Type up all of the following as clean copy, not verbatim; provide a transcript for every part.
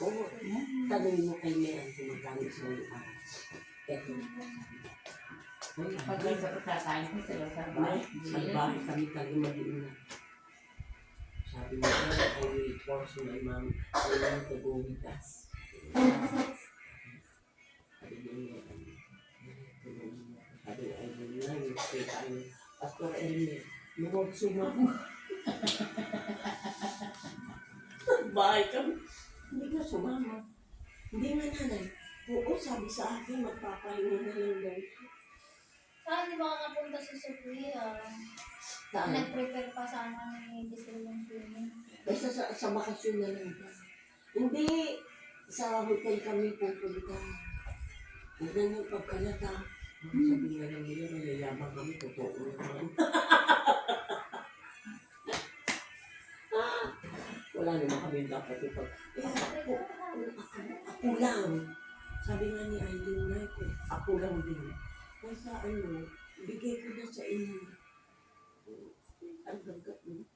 Oo, tanongin mo kay Mayan kung magkano sa lupa. Eto. Pag may sa pagkakain ko sila sa May, bahay. magbahay kami tayo mag-iuna. Sabi mo, I will force my mom to go with us. Sabi niya, sabi niya, I will not stay tayo. Pastor Elmer, huwag sumama. Bahay kami. Hindi ka sumama. Hindi nga nanay. Oo, sabi sa akin, magpapahinga na lang daw. Saan di makakapunta si Sophia? Saan? Nag-prepare pa sana ni Giselle yung swimming. Basta sa bakasyon na lang ba? Hindi. Sa hotel kami pupunta. Huwag na yung pagkalata. Sabi nga lang nila, mayayabang kami, totoo naman. Wala naman kami dapat ipag... ako lang. Sabi nga ni Aileen na, ako lang din. Kaya ano, bigay ko na sa inyo. Ang gagat mo.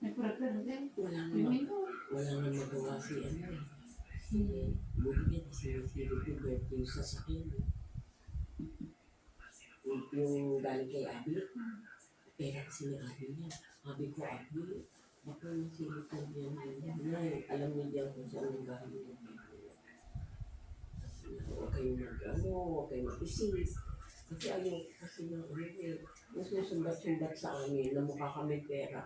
Nagpura-pura din. Wala nga magawa si ano eh. Buti niya sinisirip yung birthday yung sasakyan. Yung galing kay Abby. Pera kasi ni Abby niya. Sabi ko, Abby, baka nasirip ko niya na alam niya kung saan yung galing yung birthday. Huwag kayong huwag kayong mag-isip. Kasi ayaw kasi na ano eh, mas susumbat-sumbat sa amin na mukha kami pera.